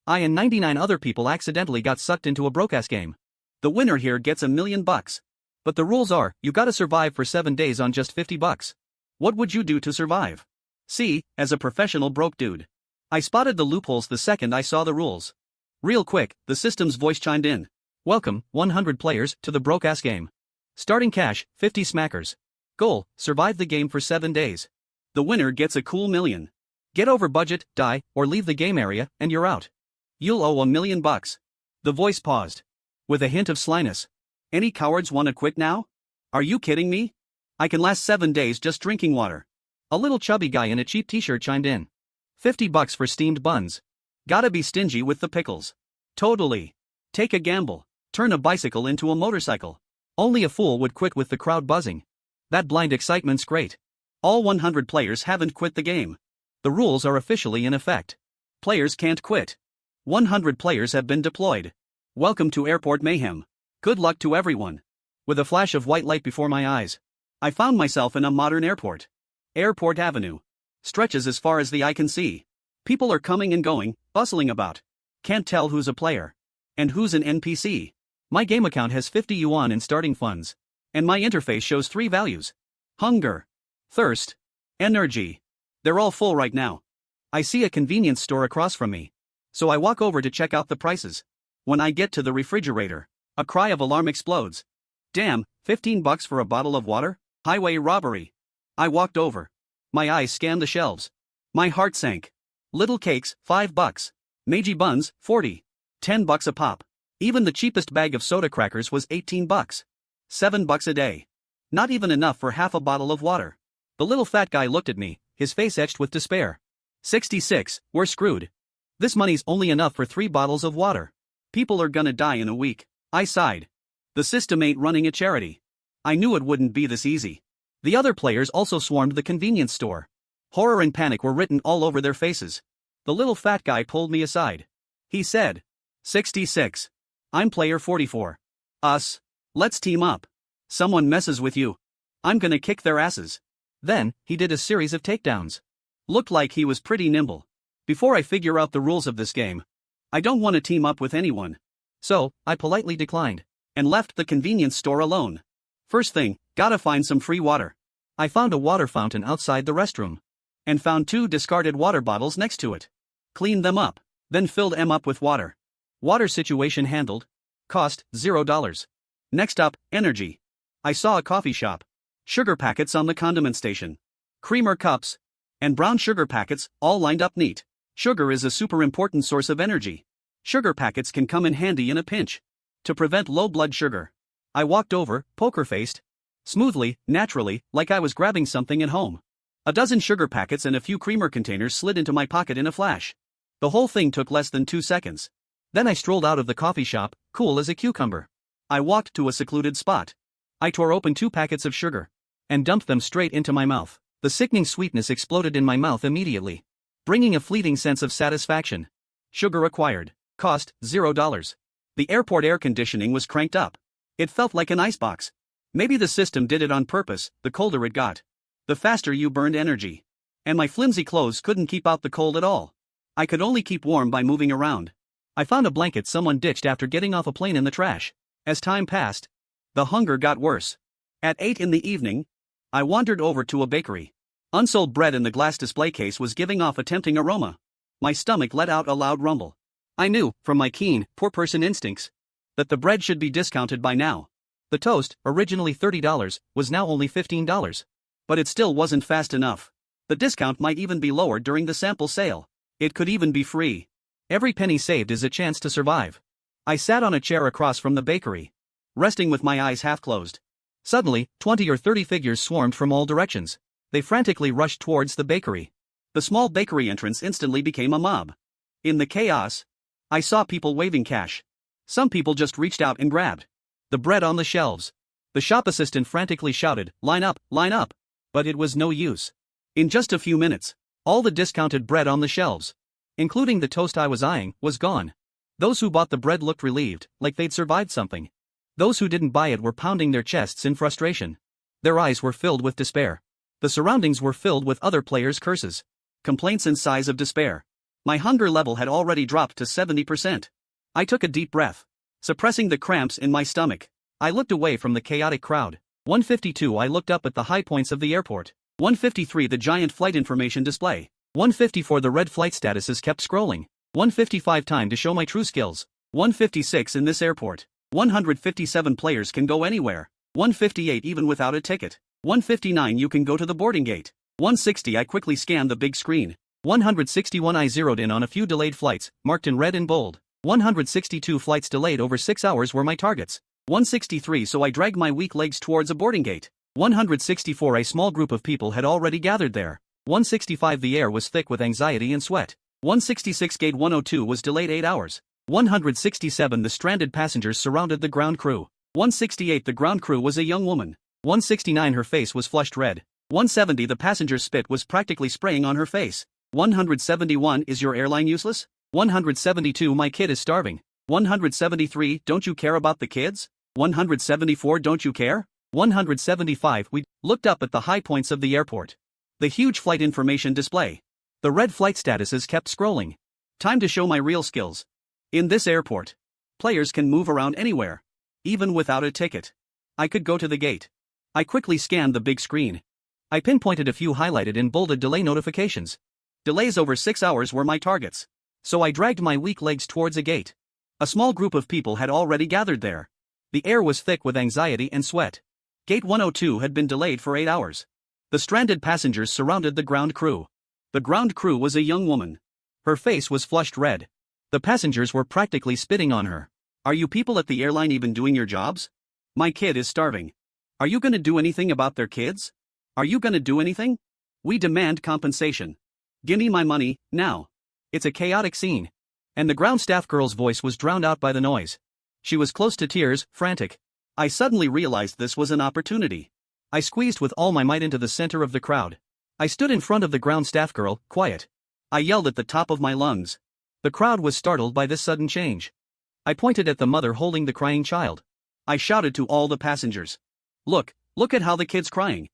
I and 99 other people accidentally got sucked into a broke-ass game. The winner here gets $1,000,000. But the rules are, you gotta survive for 7 days on just $50. What would you do to survive? See, as a professional broke dude, I spotted the loopholes the second I saw the rules. Real quick, the system's voice chimed in. Welcome, 100 players, to the broke-ass game. Starting cash, 50 smackers. Goal, survive the game for 7 days. The winner gets a cool $1,000,000. Get over budget, die, or leave the game area, and you're out. You'll owe $1,000,000. The voice paused. With a hint of slyness. Any cowards wanna quit now? Are you kidding me? I can last 7 days just drinking water. A little chubby guy in a cheap t-shirt chimed in. $50 for steamed buns. Gotta be stingy with the pickles. Totally. Take a gamble. Turn a bicycle into a motorcycle. Only a fool would quit with the crowd buzzing. That blind excitement's great. All 100 players haven't quit the game. The rules are officially in effect. Players can't quit. 100 players have been deployed. Welcome to airport mayhem. Good luck to everyone. With a flash of white light before my eyes, I found myself in a modern airport. Airport Avenue stretches as far as the eye can see. People are coming and going, bustling about. Can't tell who's a player and who's an NPC. My game account has 50 yuan in starting funds, and my interface shows 3 values: hunger, thirst, energy. They're all full right now. I see a convenience store across from me, so I walk over to check out the prices. When I get to the refrigerator, a cry of alarm explodes. Damn, $15 for a bottle of water? Highway robbery. I walked over. My eyes scanned the shelves. My heart sank. Little cakes, $5. Meiji buns, 40. $10 a pop. Even the cheapest bag of soda crackers was $18. $7 a day. Not even enough for half a bottle of water. The little fat guy looked at me, his face etched with despair. 66, we're screwed. This money's only enough for 3 bottles of water. People are gonna die in a week. I sighed. The system ain't running a charity. I knew it wouldn't be this easy. The other players also swarmed the convenience store. Horror and panic were written all over their faces. The little fat guy pulled me aside. He said, 66. I'm player 44. Us. Let's team up. Someone messes with you, I'm gonna kick their asses. Then, he did a series of takedowns. Looked like he was pretty nimble. Before I figure out the rules of this game, I don't want to team up with anyone. So, I politely declined, and left the convenience store alone. First thing, gotta find some free water. I found a water fountain outside the restroom, and found 2 discarded water bottles next to it. Cleaned them up, then filled them up with water. Water situation handled. Cost, $0. Next up, energy. I saw a coffee shop. Sugar packets on the condiment station. Creamer cups. And brown sugar packets, all lined up neat. Sugar is a super important source of energy. Sugar packets can come in handy in a pinch. To prevent low blood sugar, I walked over, poker-faced. Smoothly, naturally, like I was grabbing something at home. A dozen sugar packets and a few creamer containers slid into my pocket in a flash. The whole thing took less than 2 seconds. Then I strolled out of the coffee shop, cool as a cucumber. I walked to a secluded spot. I tore open 2 packets of sugar and dumped them straight into my mouth. The sickening sweetness exploded in my mouth immediately, bringing a fleeting sense of satisfaction. Sugar acquired. Cost, $0. The airport air conditioning was cranked up. It felt like an icebox. Maybe the system did it on purpose. The colder it got, the faster you burned energy. And my flimsy clothes couldn't keep out the cold at all. I could only keep warm by moving around. I found a blanket someone ditched after getting off a plane in the trash. As time passed, the hunger got worse. At 8 in the evening, I wandered over to a bakery. Unsold bread in the glass display case was giving off a tempting aroma. My stomach let out a loud rumble. I knew, from my keen, poor person instincts, that the bread should be discounted by now. The toast, originally $30, was now only $15. But it still wasn't fast enough. The discount might even be lowered during the sample sale. It could even be free. Every penny saved is a chance to survive. I sat on a chair across from the bakery, resting with my eyes half closed. Suddenly, 20 or 30 figures swarmed from all directions. They frantically rushed towards the bakery. The small bakery entrance instantly became a mob. In the chaos, I saw people waving cash. Some people just reached out and grabbed the bread on the shelves. The shop assistant frantically shouted, "Line up, line up!" But it was no use. In just a few minutes, all the discounted bread on the shelves, including the toast I was eyeing, was gone. Those who bought the bread looked relieved, like they'd survived something. Those who didn't buy it were pounding their chests in frustration. Their eyes were filled with despair. The surroundings were filled with other players' curses, complaints and sighs of despair. My hunger level had already dropped to 70%. I took a deep breath, suppressing the cramps in my stomach. I looked away from the chaotic crowd. 152 I looked up at the high points of the airport. 153 the giant flight information display. 154 the red flight statuses kept scrolling. 155 time to show my true skills. 156 in this airport. 157 players can go anywhere. 158 even without a ticket. 159 you can go to the boarding gate. 160 I quickly scanned the big screen. 161 I zeroed in on a few delayed flights, marked in red and bold. 162 flights delayed over 6 hours were my targets. 163 so I dragged my weak legs towards a boarding gate. 164 a small group of people had already gathered there. 165 the air was thick with anxiety and sweat. 166 gate 102 was delayed 8 hours. 167 the stranded passengers surrounded the ground crew. 168 the ground crew was a young woman. 169 her face was flushed red. 170 the passenger's spit was practically spraying on her face. 171 is your airline useless? 172 my kid is starving. 173 don't you care about the kids? 174 don't you care? 175 we looked up at the high points of the airport. The huge flight information display. The red flight statuses kept scrolling. Time to show my real skills. In this airport, players can move around anywhere, even without a ticket. I could go to the gate. I quickly scanned the big screen. I pinpointed a few highlighted in bolded delay notifications. Delays over 6 hours were my targets. So I dragged my weak legs towards a gate. A small group of people had already gathered there. The air was thick with anxiety and sweat. Gate 102 had been delayed for 8 hours. The stranded passengers surrounded the ground crew. The ground crew was a young woman. Her face was flushed red. The passengers were practically spitting on her. Are you people at the airline even doing your jobs? My kid is starving. Are you gonna do anything about their kids? Are you gonna do anything? We demand compensation. Gimme my money, now. It's a chaotic scene. And the ground staff girl's voice was drowned out by the noise. She was close to tears, frantic. I suddenly realized this was an opportunity. I squeezed with all my might into the center of the crowd. I stood in front of the ground staff girl, quiet. I yelled at the top of my lungs. The crowd was startled by this sudden change. I pointed at the mother holding the crying child. I shouted to all the passengers. Look at how the kid's crying.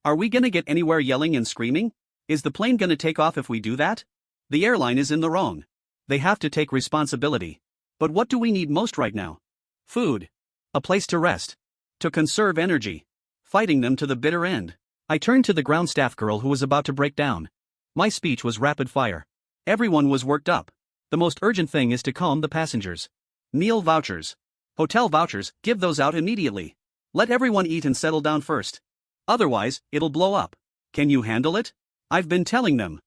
Are we gonna get anywhere yelling and screaming? Is the plane gonna take off if we do that? The airline is in the wrong. They have to take responsibility. But what do we need most right now? Food. A place to rest. To conserve energy. Fighting them to the bitter end. I turned to the ground staff girl who was about to break down. My speech was rapid fire. Everyone was worked up. The most urgent thing is to calm the passengers. Meal vouchers. Hotel vouchers, give those out immediately. Let everyone eat and settle down first. Otherwise, it'll blow up. Can you handle it? I've been telling them.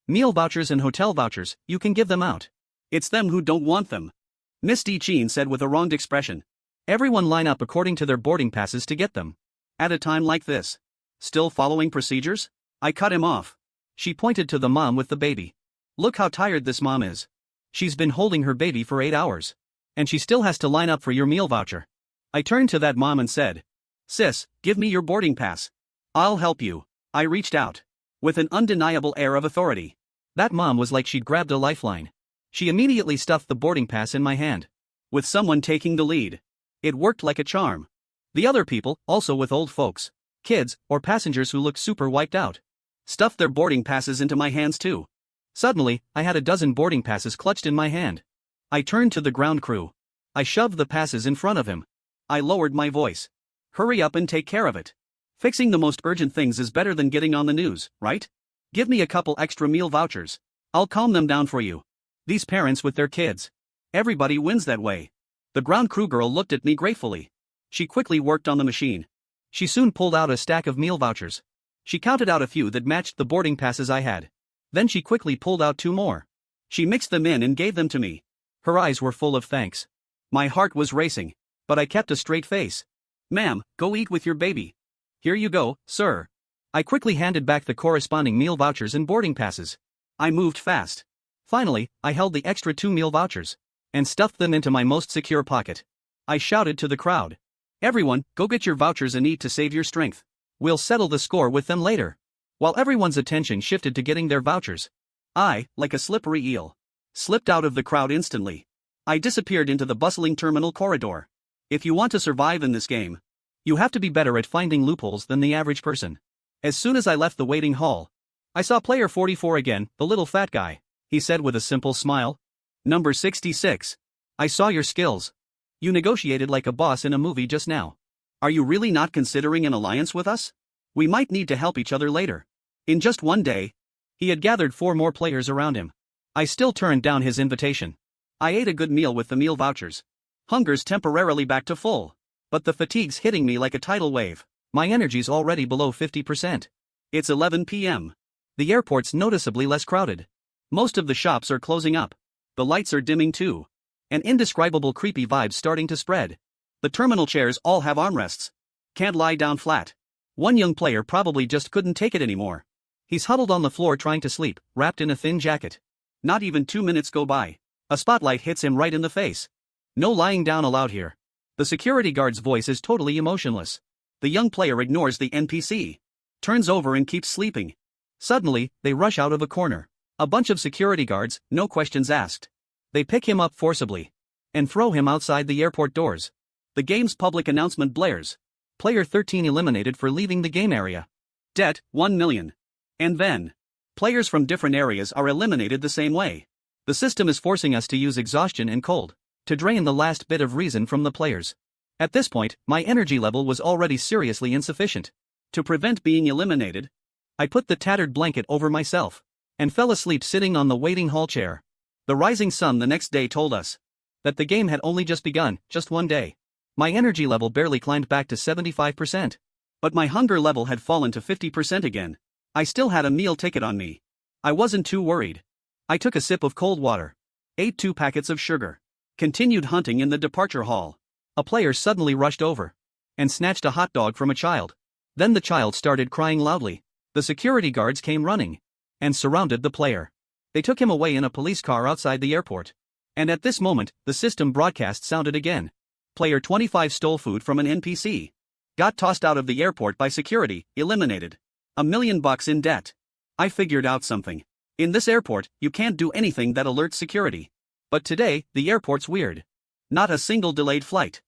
Meal vouchers and hotel vouchers, you can give them out. It's them who don't want them. Miss D. Cheen said with a wronged expression. Everyone line up according to their boarding passes to get them. At a time like this. Still following procedures? I cut him off. She pointed to the mom with the baby. Look how tired this mom is. She's been holding her baby for 8 hours. And she still has to line up for your meal voucher. I turned to that mom and said, Sis, give me your boarding pass. I'll help you. I reached out. With an undeniable air of authority. That mom was like she'd grabbed a lifeline. She immediately stuffed the boarding pass in my hand. With someone taking the lead. It worked like a charm. The other people, also with old folks, kids, or passengers who looked super wiped out, stuffed their boarding passes into my hands too. Suddenly, I had a dozen boarding passes clutched in my hand. I turned to the ground crew. I shoved the passes in front of him. I lowered my voice. Hurry up and take care of it. Fixing the most urgent things is better than getting on the news, right? Give me a couple extra meal vouchers. I'll calm them down for you. These parents with their kids. Everybody wins that way. The ground crew girl looked at me gratefully. She quickly worked on the machine. She soon pulled out a stack of meal vouchers. She counted out a few that matched the boarding passes I had. Then she quickly pulled out 2 more. She mixed them in and gave them to me. Her eyes were full of thanks. My heart was racing, but I kept a straight face. Ma'am, go eat with your baby. Here you go, sir. I quickly handed back the corresponding meal vouchers and boarding passes. I moved fast. Finally, I held the extra 2 meal vouchers and stuffed them into my most secure pocket. I shouted to the crowd. Everyone, go get your vouchers and eat to save your strength. We'll settle the score with them later. While everyone's attention shifted to getting their vouchers, I, like a slippery eel, slipped out of the crowd instantly. I disappeared into the bustling terminal corridor. If you want to survive in this game, you have to be better at finding loopholes than the average person. As soon as I left the waiting hall, I saw player 44 again, the little fat guy. he said with a simple smile. Number 66. I saw your skills. You negotiated like a boss in a movie just now. Are you really not considering an alliance with us? We might need to help each other later. In just one day, he had gathered 4 more players around him. I still turned down his invitation. I ate a good meal with the meal vouchers. Hunger's temporarily back to full. But the fatigue's hitting me like a tidal wave. My energy's already below 50%. It's 11 p.m. The airport's noticeably less crowded. Most of the shops are closing up. The lights are dimming too. An indescribable creepy vibe's starting to spread. The terminal chairs all have armrests. Can't lie down flat. One young player probably just couldn't take it anymore. He's huddled on the floor trying to sleep, wrapped in a thin jacket. Not even 2 minutes go by. A spotlight hits him right in the face. No lying down allowed here. The security guard's voice is totally emotionless. The young player ignores the NPC. Turns over and keeps sleeping. Suddenly, they rush out of a corner. A bunch of security guards, no questions asked. They pick him up forcibly. And throw him outside the airport doors. The game's public announcement blares. Player 13 eliminated for leaving the game area. Debt, 1 million. And then, players from different areas are eliminated the same way. The system is forcing us to use exhaustion and cold to drain the last bit of reason from the players. At this point, my energy level was already seriously insufficient. To prevent being eliminated, I put the tattered blanket over myself and fell asleep sitting on the waiting hall chair. The rising sun the next day told us that the game had only just begun, just one day. My energy level barely climbed back to 75%. But my hunger level had fallen to 50% again. I still had a meal ticket on me. I wasn't too worried. I took a sip of cold water, ate 2 packets of sugar, continued hunting in the departure hall. A player suddenly rushed over and snatched a hot dog from a child. Then the child started crying loudly. The security guards came running and surrounded the player. They took him away in a police car outside the airport. And at this moment, the system broadcast sounded again. Player 25 stole food from an NPC. Got tossed out of the airport by security, eliminated. $1 million in debt. I figured out something. In this airport, you can't do anything that alerts security. But today, the airport's weird. Not a single delayed flight.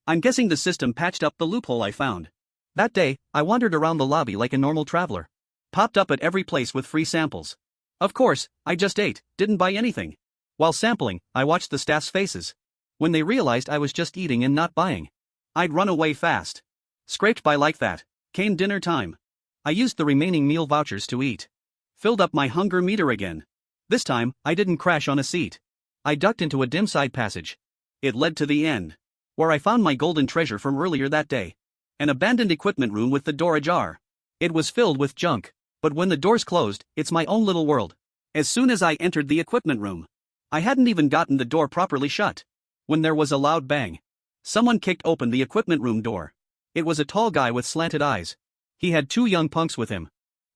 I'm guessing the system patched up the loophole I found. That day, I wandered around the lobby like a normal traveler. Popped up at every place with free samples. Of course, I just ate, didn't buy anything. While sampling, I watched the staff's faces. When they realized I was just eating and not buying, I'd run away fast. Scraped by like that. Came dinner time. I used the remaining meal vouchers to eat. Filled up my hunger meter again. This time, I didn't crash on a seat. I ducked into a dim side passage. It led to the end, where I found my golden treasure from earlier that day. An abandoned equipment room with the door ajar. It was filled with junk, but when the doors closed, it's my own little world. As soon as I entered the equipment room, I hadn't even gotten the door properly shut when there was a loud bang. Someone kicked open the equipment room door. It was a tall guy with slanted eyes. He had 2 young punks with him.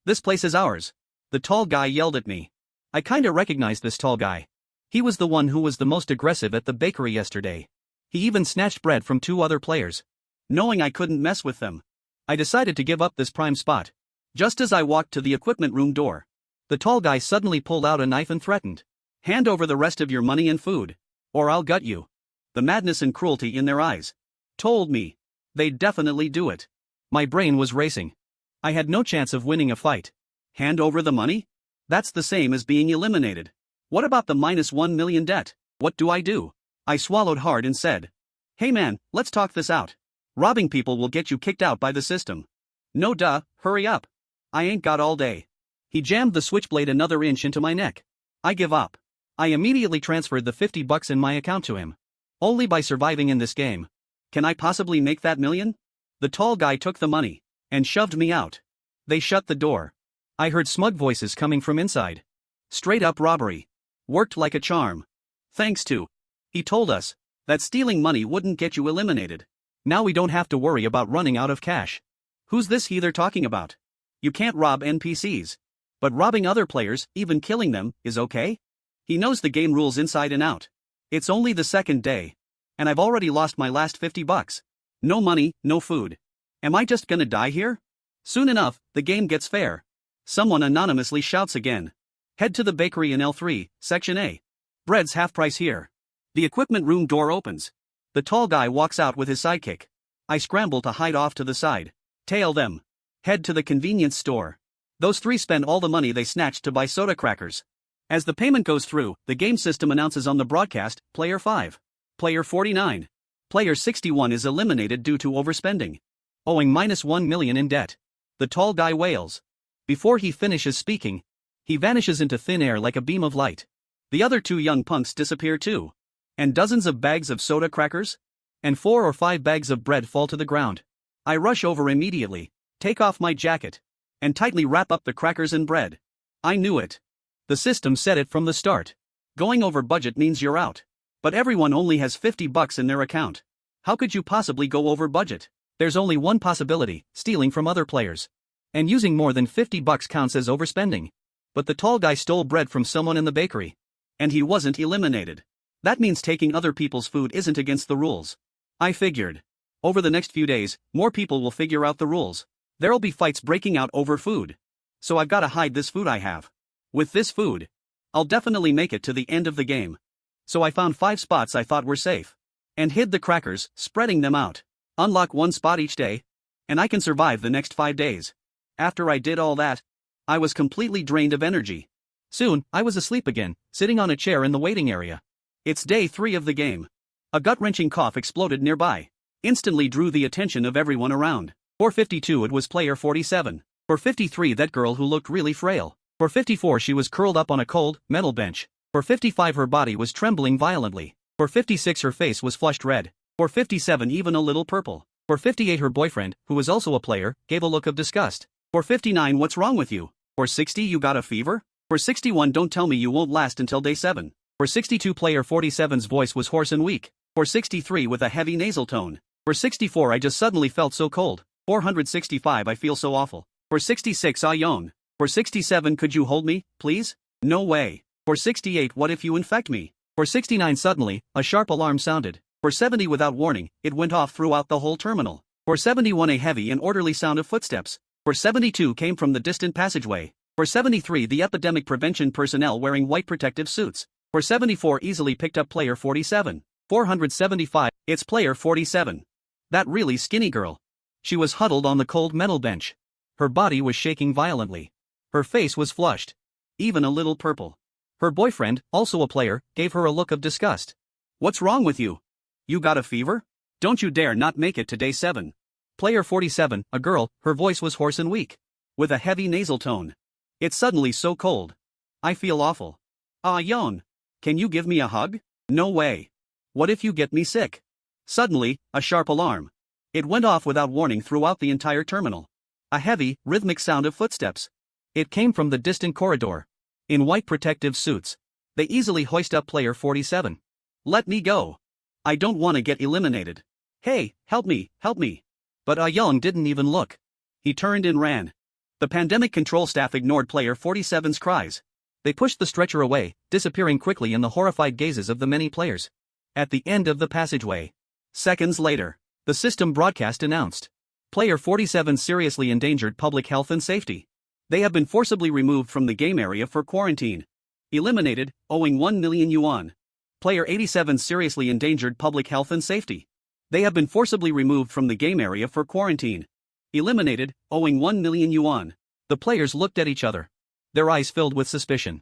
"This place is ours," the tall guy yelled at me. I kinda recognized this tall guy. He was the one who was the most aggressive at the bakery yesterday. He even snatched bread from 2 other players. Knowing I couldn't mess with them, I decided to give up this prime spot. Just as I walked to the equipment room door, the tall guy suddenly pulled out a knife and threatened, "Hand over the rest of your money and food, or I'll gut you." The madness and cruelty in their eyes told me they'd definitely do it. My brain was racing. I had no chance of winning a fight. Hand over the money? That's the same as being eliminated. What about the -1 million debt? What do I do? I swallowed hard and said, "Hey man, let's talk this out. Robbing people will get you kicked out by the system." "No duh, hurry up. I ain't got all day." He jammed the switchblade another inch into my neck. "I give up." I immediately transferred the $50 in my account to him. Only by surviving in this game can I possibly make that million? The tall guy took the money and shoved me out. They shut the door. I heard smug voices coming from inside. Straight up robbery. Worked like a charm. Thanks to, he told us, that stealing money wouldn't get you eliminated. Now we don't have to worry about running out of cash. Who's this he they're talking about? You can't rob NPCs. But robbing other players, even killing them, is okay? He knows the game rules inside and out. It's only the second day. And I've already lost my last $50. No money, no food. Am I just gonna die here? Soon enough, the game gets fair. Someone anonymously shouts again. Head to the bakery in L3, Section A. Bread's half price here. The equipment room door opens. The tall guy walks out with his sidekick. I scramble to hide off to the side. Tail them. Head to the convenience store. Those 3 spend all the money they snatched to buy soda crackers. As the payment goes through, the game system announces on the broadcast, Player 5. Player 49. Player 61 is eliminated due to overspending. Owing -1 million in debt. The tall guy wails. Before he finishes speaking, he vanishes into thin air like a beam of light. The other two young punks disappear too. And dozens of bags of soda crackers? And 4 or 5 bags of bread fall to the ground. I rush over immediately, take off my jacket, and tightly wrap up the crackers and bread. I knew it. The system said it from the start. Going over budget means you're out. But everyone only has $50 in their account. How could you possibly go over budget? There's only one possibility, stealing from other players. And using more than $50 counts as overspending. But the tall guy stole bread from someone in the bakery. And he wasn't eliminated. That means taking other people's food isn't against the rules. I figured. Over the next few days, more people will figure out the rules. There'll be fights breaking out over food. So I've gotta hide this food I have. With this food, I'll definitely make it to the end of the game. So I found 5 spots I thought were safe. And hid the crackers, spreading them out. Unlock 1 spot each day. And I can survive the next 5 days. After I did all that, I was completely drained of energy. Soon, I was asleep again, sitting on a chair in the waiting area. It's day 3 of the game. A gut-wrenching cough exploded nearby. Instantly drew the attention of everyone around. For 52 it was player 47. For 53 that girl who looked really frail. For 54 she was curled up on a cold, metal bench. For 55 her body was trembling violently. For 56 her face was flushed red. For 57 even a little purple. For 58 her boyfriend, who was also a player, gave a look of disgust. For 59 what's wrong with you? For 60 you got a fever? For 61 don't tell me you won't last until day 7. For 62 player 47's voice was hoarse and weak. For 63 with a heavy nasal tone. For 64 I just suddenly felt so cold. 465 I feel so awful. For 66 I yawn. For 67 could you hold me, please? No way. For 68 what if you infect me? For 69 suddenly, a sharp alarm sounded. For 70 without warning, it went off throughout the whole terminal. For 71 a heavy and orderly sound of footsteps. For 72 came from the distant passageway. For 73 the epidemic prevention personnel wearing white protective suits. For 74 easily picked up player 47. 475, it's player 47. That really skinny girl. She was huddled on the cold metal bench. Her body was shaking violently. Her face was flushed. Even a little purple. Her boyfriend, also a player, gave her a look of disgust. What's wrong with you? You got a fever? Don't you dare not make it to day 7. Player 47, a girl, her voice was hoarse and weak. With a heavy nasal tone. It's suddenly so cold. I feel awful. Ah Yon. Can you give me a hug? No way. What if you get me sick? Suddenly, a sharp alarm. It went off without warning throughout the entire terminal. A heavy, rhythmic sound of footsteps. It came from the distant corridor. In white protective suits. They easily hoist up player 47. Let me go. I don't want to get eliminated. Hey, help me, help me. But Young didn't even look. He turned and ran. The pandemic control staff ignored player 47's cries. They pushed the stretcher away, disappearing quickly in the horrified gazes of the many players. At the end of the passageway. Seconds later, the system broadcast announced. Player 47 seriously endangered public health and safety. They have been forcibly removed from the game area for quarantine. Eliminated, owing 1 million yuan. Player 87 seriously endangered public health and safety. They have been forcibly removed from the game area for quarantine. Eliminated, owing 1 million yuan. The players looked at each other. Their eyes filled with suspicion.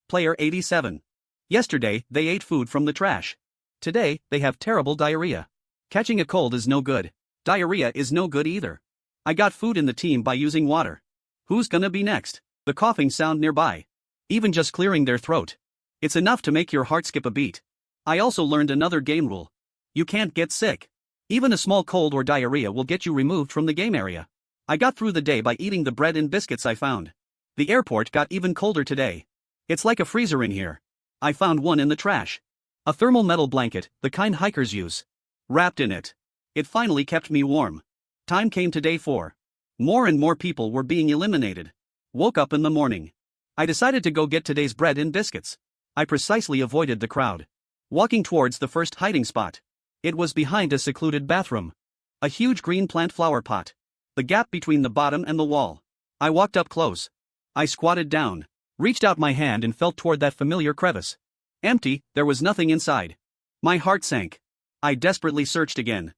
Player 87. Yesterday, they ate food from the trash. Today, they have terrible diarrhea. Catching a cold is no good. Diarrhea is no good either. I got food in the team by using water. Who's gonna be next? The coughing sound nearby. Even just clearing their throat. It's enough to make your heart skip a beat. I also learned another game rule. You can't get sick. Even a small cold or diarrhea will get you removed from the game area. I got through the day by eating the bread and biscuits I found. The airport got even colder today. It's like a freezer in here. I found one in the trash. A thermal metal blanket, the kind hikers use. Wrapped in it. It finally kept me warm. Time came to day 4. More and more people were being eliminated. Woke up in the morning. I decided to go get today's bread and biscuits. I precisely avoided the crowd. Walking towards the first hiding spot. It was behind a secluded bathroom. A huge green plant flower pot. The gap between the bottom and the wall. I walked up close. I squatted down. Reached out my hand and felt toward that familiar crevice. Empty, there was nothing inside. My heart sank. I desperately searched again.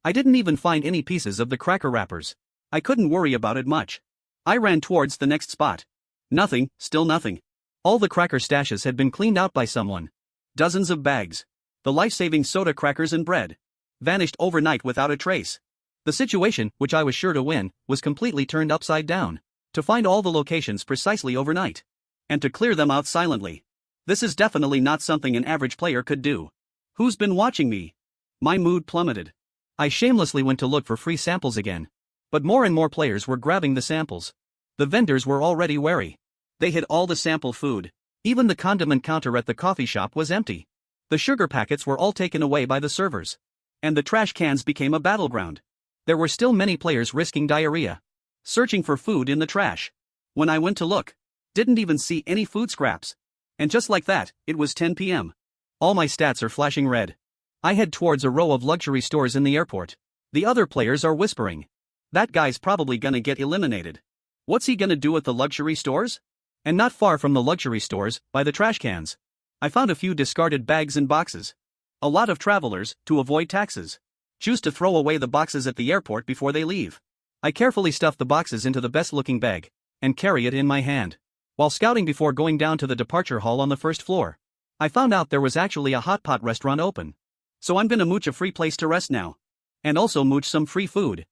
I didn't even find any pieces of the cracker wrappers. I couldn't worry about it much. I ran towards the next spot. Nothing, still nothing. All the cracker stashes had been cleaned out by someone. Dozens of bags. The life-saving soda crackers and bread. Vanished overnight without a trace. The situation, which I was sure to win, was completely turned upside down. To find all the locations precisely overnight. And to clear them out silently. This is definitely not something an average player could do. Who's been watching me? My mood plummeted. I shamelessly went to look for free samples again. But more and more players were grabbing the samples. The vendors were already wary. They hid all the sample food. Even the condiment counter at the coffee shop was empty. The sugar packets were all taken away by the servers. And the trash cans became a battleground. There were still many players risking diarrhea. Searching for food in the trash. When I went to look, didn't even see any food scraps. And just like that, it was 10 p.m. All my stats are flashing red. I head towards a row of luxury stores in the airport. The other players are whispering. That guy's probably gonna get eliminated. What's he gonna do at the luxury stores? And not far from the luxury stores, by the trash cans, I found a few discarded bags and boxes. A lot of travelers, to avoid taxes, choose to throw away the boxes at the airport before they leave. I carefully stuff the boxes into the best-looking bag, and carry it in my hand. While scouting before going down to the departure hall on the first floor, I found out there was actually a hot pot restaurant open. So I'm gonna mooch a free place to rest now. And also mooch some free food.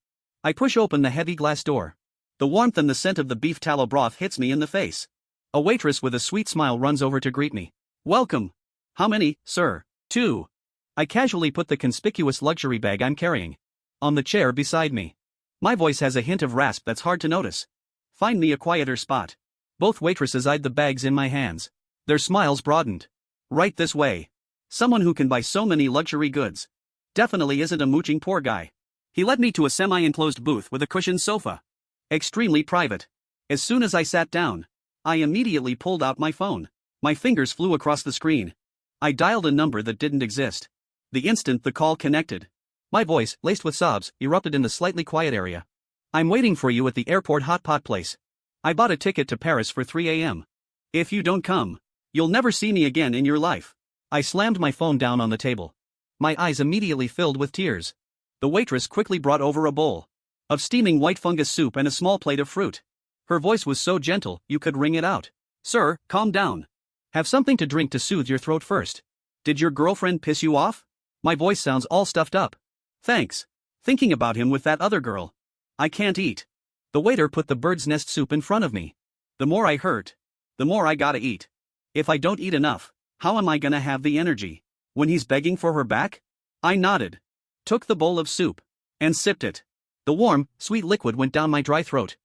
I push open the heavy glass door. The warmth and the scent of the beef tallow broth hits me in the face. A waitress with a sweet smile runs over to greet me. Welcome. How many, sir? 2. I casually put the conspicuous luxury bag I'm carrying on the chair beside me. My voice has a hint of rasp that's hard to notice. Find me a quieter spot. Both waitresses eyed the bags in my hands. Their smiles broadened. Right this way. Someone who can buy so many luxury goods. Definitely isn't a mooching poor guy. He led me to a semi-enclosed booth with a cushioned sofa. Extremely private. As soon as I sat down, I immediately pulled out my phone. My fingers flew across the screen. I dialed a number that didn't exist. The instant the call connected, my voice, laced with sobs, erupted in the slightly quiet area. I'm waiting for you at the airport hot pot place. I bought a ticket to Paris for 3 a.m. If you don't come, you'll never see me again in your life. I slammed my phone down on the table. My eyes immediately filled with tears. The waitress quickly brought over a bowl of steaming white fungus soup and a small plate of fruit. Her voice was so gentle, you could wring it out. Sir, calm down. Have something to drink to soothe your throat first. Did your girlfriend piss you off? My voice sounds all stuffed up. Thanks. Thinking about him with that other girl. I can't eat. The waiter put the bird's nest soup in front of me. The more I hurt, the more I gotta eat. If I don't eat enough, how am I gonna have the energy? When he's begging for her back? I nodded. Took the bowl of soup. And sipped it. The warm, sweet liquid went down my dry throat.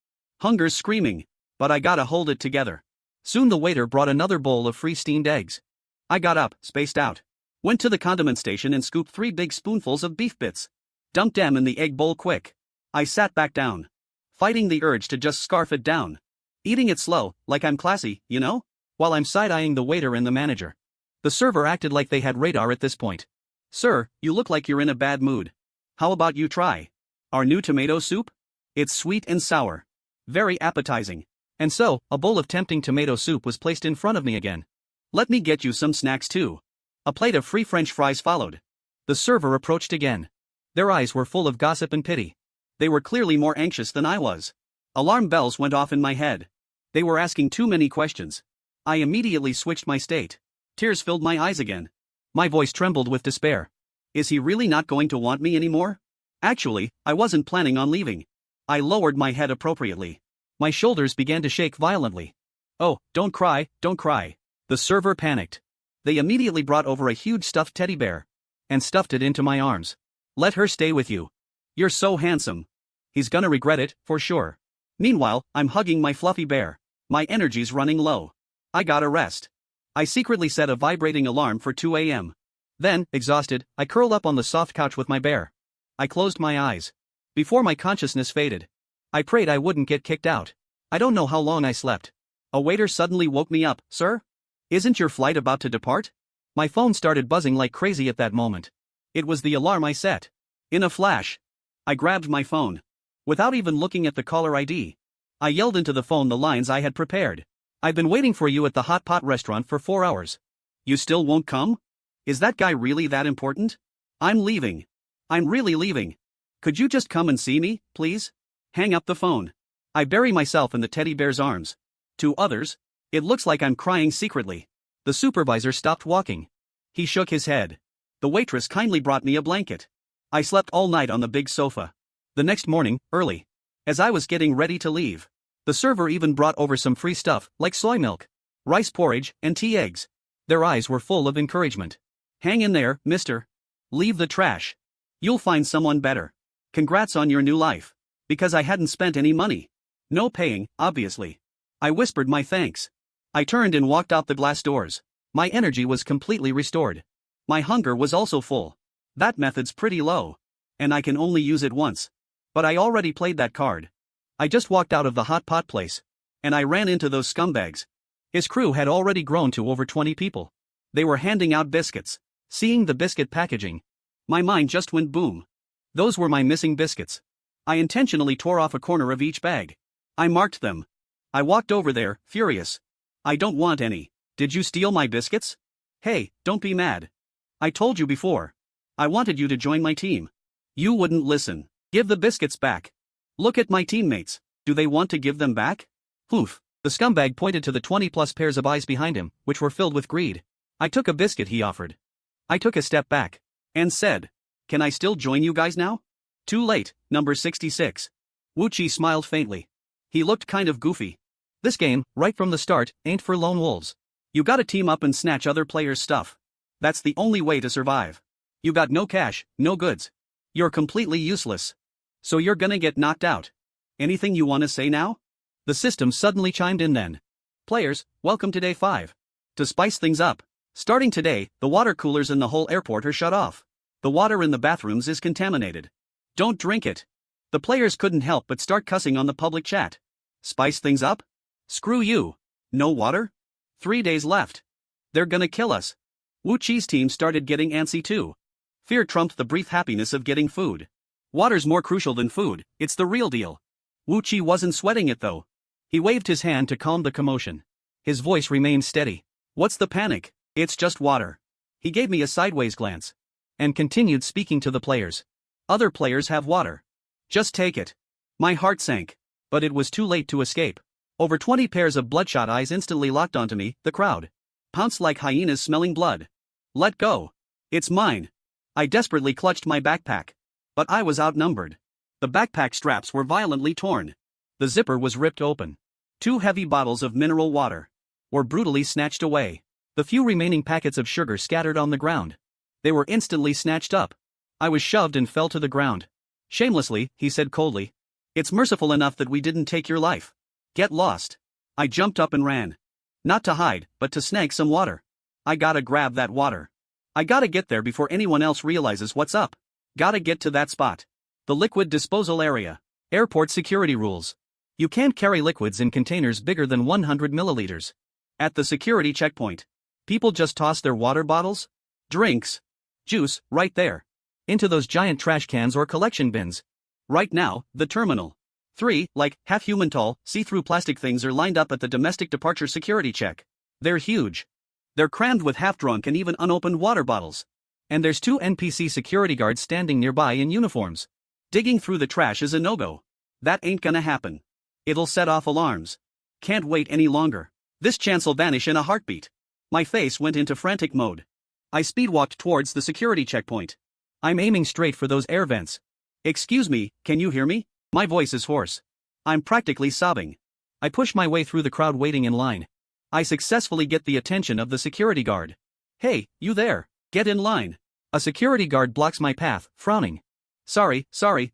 Hunger's screaming. But I gotta hold it together. Soon the waiter brought another bowl of free steamed eggs. I got up, spaced out. Went to the condiment station and scooped 3 big spoonfuls of beef bits. Dumped them in the egg bowl quick. I sat back down. Fighting the urge to just scarf it down. Eating it slow, like I'm classy, you know? While I'm side-eyeing the waiter and the manager. The server acted like they had radar at this point. Sir, you look like you're in a bad mood. How about you try our new tomato soup? It's sweet and sour. Very appetizing. And so, a bowl of tempting tomato soup was placed in front of me again. Let me get you some snacks too. A plate of free French fries followed. The server approached again. Their eyes were full of gossip and pity. They were clearly more anxious than I was. Alarm bells went off in my head. They were asking too many questions. I immediately switched my state. Tears filled my eyes again. My voice trembled with despair. Is he really not going to want me anymore? Actually, I wasn't planning on leaving. I lowered my head appropriately. My shoulders began to shake violently. Oh, don't cry, don't cry. The server panicked. They immediately brought over a huge stuffed teddy bear. And stuffed it into my arms. Let her stay with you. You're so handsome. He's gonna regret it, for sure. Meanwhile, I'm hugging my fluffy bear. My energy's running low. I gotta rest. I secretly set a vibrating alarm for 2 a.m. Then, exhausted, I curled up on the soft couch with my bear. I closed my eyes. Before my consciousness faded, I prayed I wouldn't get kicked out. I don't know how long I slept. A waiter suddenly woke me up. Sir? Isn't your flight about to depart? My phone started buzzing like crazy at that moment. It was the alarm I set. In a flash, I grabbed my phone. Without even looking at the caller ID, I yelled into the phone the lines I had prepared. I've been waiting for you at the hot pot restaurant for 4 hours. You still won't come? Is that guy really that important? I'm leaving. I'm really leaving. Could you just come and see me, please? Hang up the phone. I bury myself in the teddy bear's arms. To others, It looks like I'm crying secretly. The supervisor stopped walking. He shook his head. The waitress kindly brought me a blanket. I slept all night on the big sofa. The next morning, early, as I was getting ready to leave, the server even brought over some free stuff like soy milk, rice porridge, and tea eggs. Their eyes were full of encouragement. Hang in there, mister. Leave the trash. You'll find someone better. Congrats on your new life. Because I hadn't spent any money. No paying, obviously. I whispered my thanks. I turned and walked out the glass doors. My energy was completely restored. My hunger was also full. That method's pretty low. And I can only use it once. But I already played that card. I just walked out of the hot pot place. And I ran into those scumbags. His crew had already grown to over 20 people. They were handing out biscuits. Seeing the biscuit packaging, my mind just went boom. Those were my missing biscuits. I intentionally tore off a corner of each bag. I marked them. I walked over there, furious. I don't want any. Did you steal my biscuits? Hey, don't be mad. I told you before. I wanted you to join my team. You wouldn't listen. Give the biscuits back. Look at my teammates. Do they want to give them back? Poof. The scumbag pointed to the 20+ pairs of eyes behind him, which were filled with greed. I took a biscuit he offered. I took a step back and said, "Can I still join you guys now?" Too late, number 66. Wu-Chi smiled faintly. He looked kind of goofy. This game, right from the start, ain't for lone wolves. You gotta team up and snatch other players' stuff. That's the only way to survive. You got no cash, no goods. You're completely useless. So you're gonna get knocked out. Anything you wanna say now? The system suddenly chimed in then. Players, welcome to day 5. To spice things up, starting today, the water coolers in the whole airport are shut off. The water in the bathrooms is contaminated. Don't drink it. The players couldn't help but start cussing on the public chat. Spice things up? Screw you. No water? 3 days left. They're gonna kill us. Wu-Chi's team started getting antsy too. Fear trumped the brief happiness of getting food. Water's more crucial than food, it's the real deal. Wu-Chi wasn't sweating it though. He waved his hand to calm the commotion. His voice remained steady. What's the panic? It's just water. He gave me a sideways glance. And continued speaking to the players. Other players have water. Just take it. My heart sank. But it was too late to escape. Over 20 pairs of bloodshot eyes instantly locked onto me, the crowd. Pounced like hyenas smelling blood. Let go. It's mine. I desperately clutched my backpack. But I was outnumbered. The backpack straps were violently torn. The zipper was ripped open. 2 heavy bottles of mineral water were brutally snatched away. The few remaining packets of sugar scattered on the ground. They were instantly snatched up. I was shoved and fell to the ground. Shamelessly, he said coldly. It's merciful enough that we didn't take your life. Get lost. I jumped up and ran. Not to hide, but to snag some water. I gotta grab that water. I gotta get there before anyone else realizes what's up. Gotta get to that spot. The liquid disposal area. Airport security rules. You can't carry liquids in containers bigger than 100 milliliters. At the security checkpoint, people just toss their water bottles, drinks, juice, right there, into those giant trash cans or collection bins. Right now, the terminal. 3, like, half-human tall, see-through plastic things are lined up at the domestic departure security check. They're huge. They're crammed with half-drunk and even unopened water bottles. And there's 2 NPC security guards standing nearby in uniforms. Digging through the trash is a no-go. That ain't gonna happen. It'll set off alarms. Can't wait any longer. This chance'll vanish in a heartbeat. My face went into frantic mode. I speedwalked towards the security checkpoint. I'm aiming straight for those air vents. Excuse me, can you hear me? My voice is hoarse. I'm practically sobbing. I push my way through the crowd waiting in line. I successfully get the attention of the security guard. Hey, you there, get in line. A security guard blocks my path, frowning. Sorry,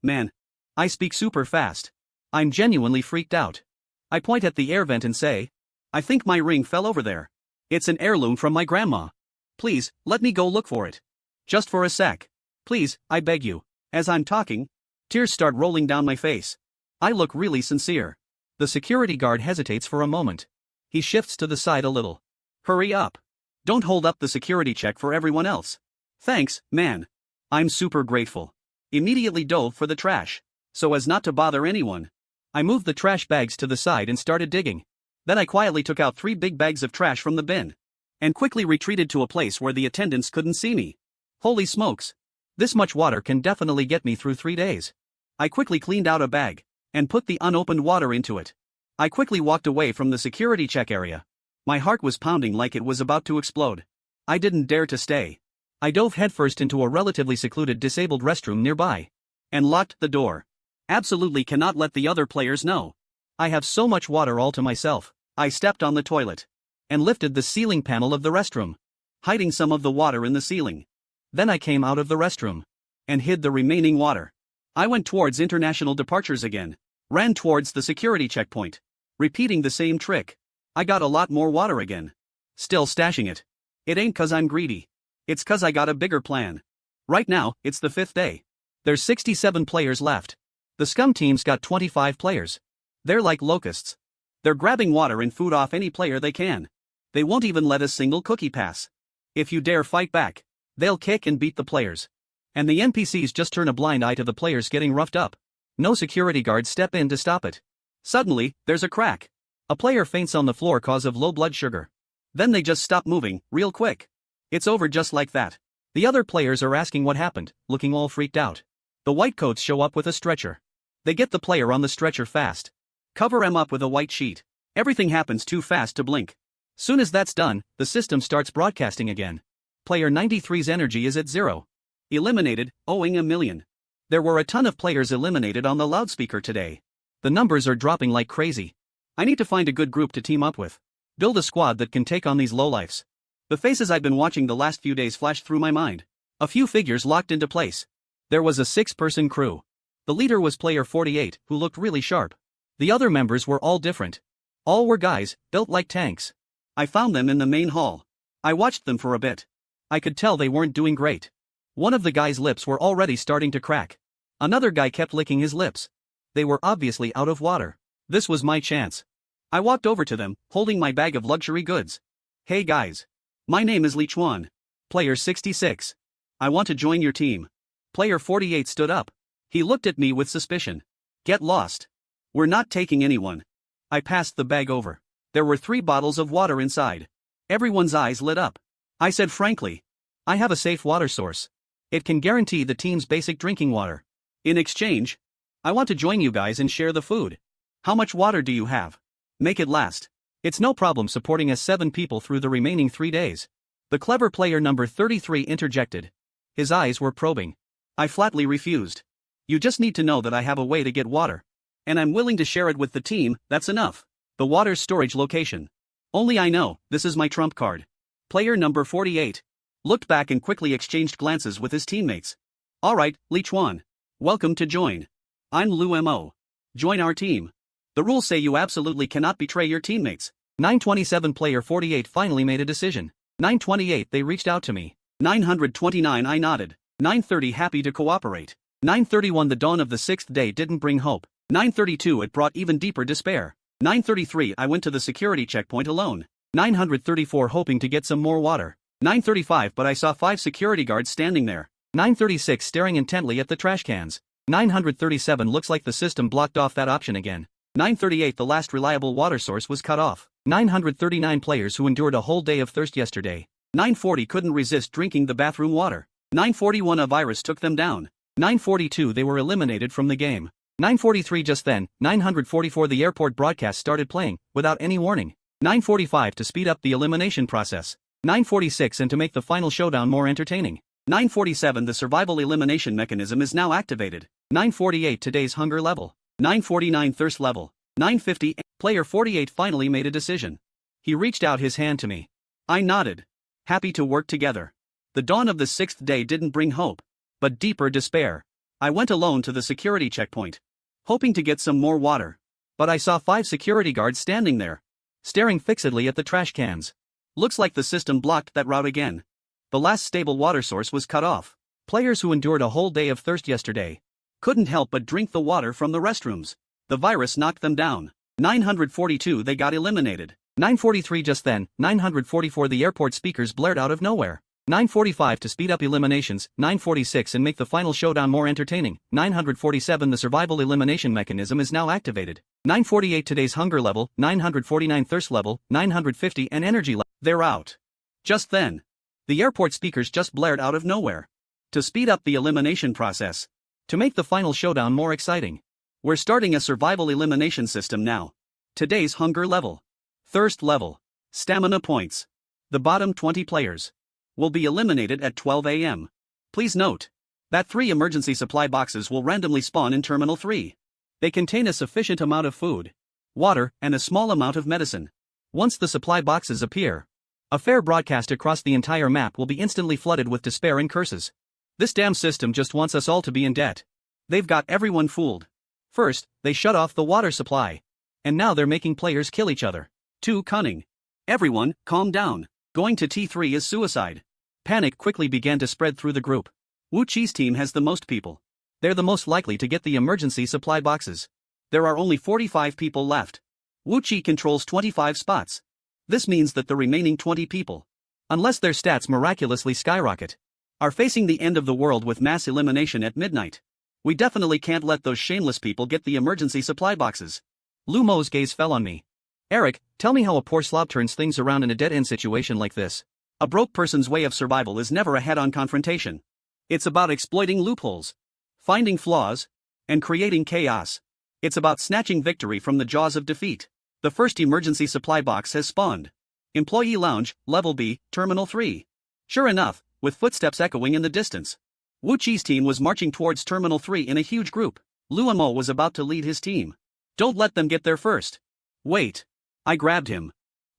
man. I speak super fast. I'm genuinely freaked out. I point at the air vent and say, I think my ring fell over there. It's an heirloom from my grandma. Please, let me go look for it. Just for a sec. Please, I beg you. As I'm talking, tears start rolling down my face. I look really sincere. The security guard hesitates for a moment. He shifts to the side a little. Hurry up. Don't hold up the security check for everyone else. Thanks, man. I'm super grateful. Immediately dove for the trash. So as not to bother anyone, I moved the trash bags to the side and started digging. Then I quietly took out 3 big bags of trash from the bin. And quickly retreated to a place where the attendants couldn't see me. Holy smokes. This much water can definitely get me through 3 days. I quickly cleaned out a bag and put the unopened water into it. I quickly walked away from the security check area. My heart was pounding like it was about to explode. I didn't dare to stay. I dove headfirst into a relatively secluded disabled restroom nearby. And locked the door. Absolutely cannot let the other players know. I have so much water all to myself. I stepped on the toilet. And lifted the ceiling panel of the restroom, hiding some of the water in the ceiling. Then I came out of the restroom. And hid the remaining water. I went towards international departures again. Ran towards the security checkpoint. Repeating the same trick. I got a lot more water again. Still stashing it. It ain't 'cause I'm greedy. It's 'cause I got a bigger plan. Right now, it's the 5th day. There's 67 players left. The scum team's got 25 players. They're like locusts. They're grabbing water and food off any player they can. They won't even let a single cookie pass. If you dare fight back, they'll kick and beat the players. And the NPCs just turn a blind eye to the players getting roughed up. No security guards step in to stop it. Suddenly, there's a crack. A player faints on the floor cause of low blood sugar. Then they just stop moving, real quick. It's over just like that. The other players are asking what happened, looking all freaked out. The whitecoats show up with a stretcher. They get the player on the stretcher fast. Cover him up with a white sheet. Everything happens too fast to blink. Soon as that's done, the system starts broadcasting again. Player 93's energy is at 0. Eliminated, owing $1 million. There were a ton of players eliminated on the loudspeaker today. The numbers are dropping like crazy. I need to find a good group to team up with. Build a squad that can take on these lowlifes. The faces I've been watching the last few days flashed through my mind. A few figures locked into place. There was a 6-person crew. The leader was player 48, who looked really sharp. The other members were all different. All were guys, built like tanks. I found them in the main hall. I watched them for a bit. I could tell they weren't doing great. One of the guys' lips were already starting to crack. Another guy kept licking his lips. They were obviously out of water. This was my chance. I walked over to them, holding my bag of luxury goods. Hey guys. My name is Lee Chuan. Player 66. I want to join your team. Player 48 stood up. He looked at me with suspicion. Get lost. We're not taking anyone. I passed the bag over. There were 3 bottles of water inside. Everyone's eyes lit up. I said frankly, I have a safe water source. It can guarantee the team's basic drinking water. In exchange, I want to join you guys and share the food. How much water do you have? Make it last. It's no problem supporting us 7 people through the remaining 3 days. The clever player number 33 interjected. His eyes were probing. I flatly refused. You just need to know that I have a way to get water. And I'm willing to share it with the team, that's enough. The water's storage location. Only I know, this is my trump card. Player number 48 looked back and quickly exchanged glances with his teammates. Alright, Lee Chuan. Welcome to join. I'm Lu Mo. Join our team. The rules say you absolutely cannot betray your teammates. 927 player 48 finally made a decision. 928 they reached out to me. 929 I nodded. 930 happy to cooperate. 931 the dawn of the 6th day didn't bring hope. 932 it brought even deeper despair. 933 I went to the security checkpoint alone. 934 hoping to get some more water. 935 but I saw 5 security guards standing there. 936 staring intently at the trash cans. 937 looks like the system blocked off that option again. 938 the last reliable water source was cut off. 939 players who endured a whole day of thirst yesterday. 940 couldn't resist drinking the bathroom water. 941 a virus took them down. 942 they were eliminated from the game. 943 just then, 944 the airport broadcast started playing, without any warning. 945 to speed up the elimination process. 946 and to make the final showdown more entertaining. 947 the survival elimination mechanism is now activated. 948 today's hunger level. 949 thirst level. 950 player 48 finally made a decision. He reached out his hand to me. I nodded. Happy to work together. The dawn of the 6th day didn't bring hope, but deeper despair. I went alone to the security checkpoint, hoping to get some more water. But I saw 5 security guards standing there, staring fixedly at the trash cans. Looks like the system blocked that route again. The last stable water source was cut off. Players who endured a whole day of thirst yesterday couldn't help but drink the water from the restrooms. The virus knocked them down. 942 they got eliminated. 943 just then, 944 the airport speakers blared out of nowhere. 945 to speed up eliminations, 946 and make the final showdown more entertaining. 947 the survival elimination mechanism is now activated. 948 today's hunger level, 949 thirst level, 950 and energy level. They're out. Just then, the airport speakers just blared out of nowhere. To speed up the elimination process. To make the final showdown more exciting. We're starting a survival elimination system now. Today's hunger level. Thirst level. Stamina points. The bottom 20 players will be eliminated at 12 a.m. Please note that 3 emergency supply boxes will randomly spawn in Terminal 3. They contain a sufficient amount of food, water, and a small amount of medicine. Once the supply boxes appear, a fair broadcast across the entire map will be instantly flooded with despair and curses. This damn system just wants us all to be in debt. They've got everyone fooled. First, they shut off the water supply. And now they're making players kill each other. Too cunning. Everyone, calm down. Going to T3 is suicide. Panic quickly began to spread through the group. Wu Chi's team has the most people. They're the most likely to get the emergency supply boxes. There are only 45 people left. Wu Chi controls 25 spots. This means that the remaining 20 people, unless their stats miraculously skyrocket, are facing the end of the world with mass elimination at midnight. We definitely can't let those shameless people get the emergency supply boxes. Lu Mo's gaze fell on me. Eric, tell me how a poor slob turns things around in a dead-end situation like this. A broke person's way of survival is never a head-on confrontation. It's about exploiting loopholes, finding flaws, and creating chaos. It's about snatching victory from the jaws of defeat. The first emergency supply box has spawned. Employee Lounge, Level B, Terminal 3. Sure enough, with footsteps echoing in the distance, Wu Chi's team was marching towards Terminal 3 in a huge group. Lu Mo was about to lead his team. Don't let them get there first. Wait. I grabbed him.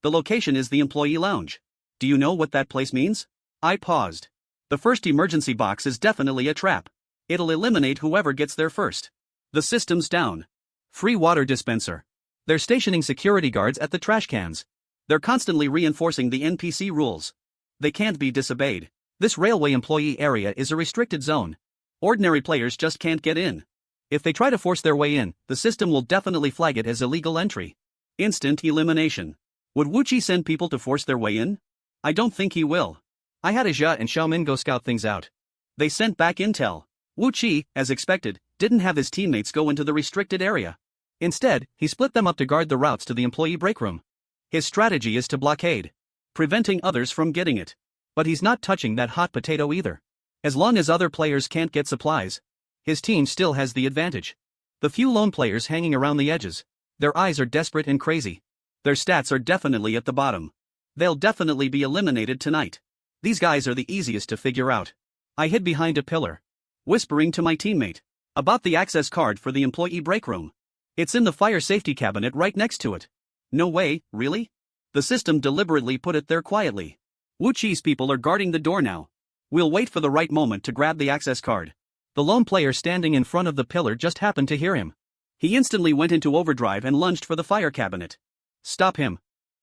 The location is the Employee Lounge. Do you know what that place means? I paused. The first emergency box is definitely a trap. It'll eliminate whoever gets there first. The system's down. Free water dispenser. They're stationing security guards at the trash cans. They're constantly reinforcing the NPC rules. They can't be disobeyed. This railway employee area is a restricted zone. Ordinary players just can't get in. If they try to force their way in, the system will definitely flag it as illegal entry. Instant elimination. Would Wu Chi send people to force their way in? I don't think he will. I had Aja and Xiaomin go scout things out. They sent back intel. Wu Chi, as expected, didn't have his teammates go into the restricted area. Instead, he split them up to guard the routes to the employee break room. His strategy is to blockade, preventing others from getting it. But he's not touching that hot potato either. As long as other players can't get supplies, his team still has the advantage. The few lone players hanging around the edges, their eyes are desperate and crazy. Their stats are definitely at the bottom. They'll definitely be eliminated tonight. These guys are the easiest to figure out. I hid behind a pillar, whispering to my teammate about the access card for the employee break room. It's in the fire safety cabinet right next to it. No way, really? The system deliberately put it there quietly. Wu Chi's people are guarding the door now. We'll wait for the right moment to grab the access card. The lone player standing in front of the pillar just happened to hear him. He instantly went into overdrive and lunged for the fire cabinet. Stop him.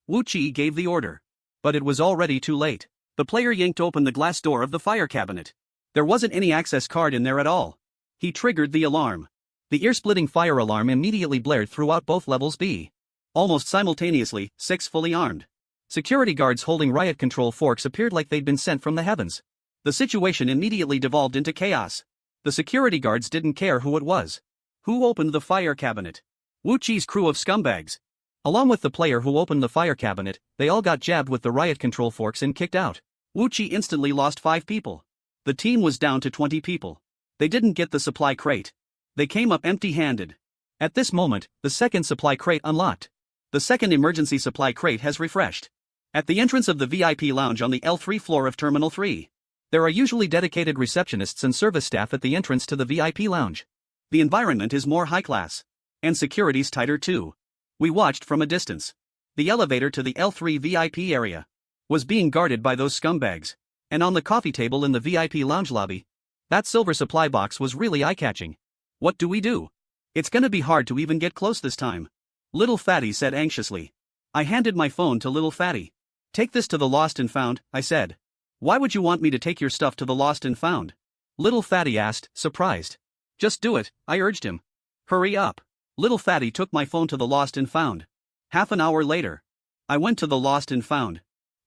Wu Chi gave the order. But it was already too late. The player yanked open the glass door of the fire cabinet. There wasn't any access card in there at all. He triggered the alarm. The ear-splitting fire alarm immediately blared throughout both levels B. Almost simultaneously, 6 fully armed security guards holding riot control forks appeared like they'd been sent from the heavens. The situation immediately devolved into chaos. The security guards didn't care who it was. Who opened the fire cabinet? Wu Chi's crew of scumbags. Along with the player who opened the fire cabinet, they all got jabbed with the riot control forks and kicked out. Wu Chi instantly lost 5 people. The team was down to 20 people. They didn't get the supply crate. They came up empty-handed. At this moment, the second supply crate unlocked. The second emergency supply crate has refreshed. At the entrance of the VIP lounge on the L3 floor of Terminal 3, there are usually dedicated receptionists and service staff at the entrance to the VIP lounge. The environment is more high-class. And security's tighter too. We watched from a distance. The elevator to the L3 VIP area was being guarded by those scumbags. And on the coffee table in the VIP lounge lobby, that silver supply box was really eye-catching. What do we do? It's gonna be hard to even get close this time. Little Fatty said anxiously. I handed my phone to Little Fatty. Take this to the Lost and Found, I said. Why would you want me to take your stuff to the Lost and Found? Little Fatty asked, surprised. Just do it, I urged him. Hurry up. Little Fatty took my phone to the Lost and Found. Half an hour later, I went to the Lost and Found.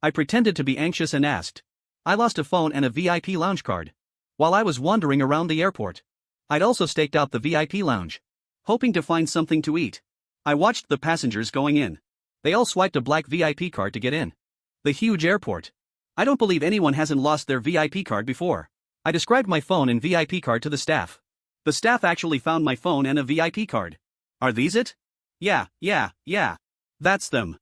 I pretended to be anxious and asked. I lost a phone and a VIP lounge card. While I was wandering around the airport, I'd also staked out the VIP lounge, hoping to find something to eat. I watched the passengers going in. They all swiped a black VIP card to get in. The huge airport. I don't believe anyone hasn't lost their VIP card before. I described my phone and VIP card to the staff. The staff actually found my phone and a VIP card. Are these it? Yeah. That's them.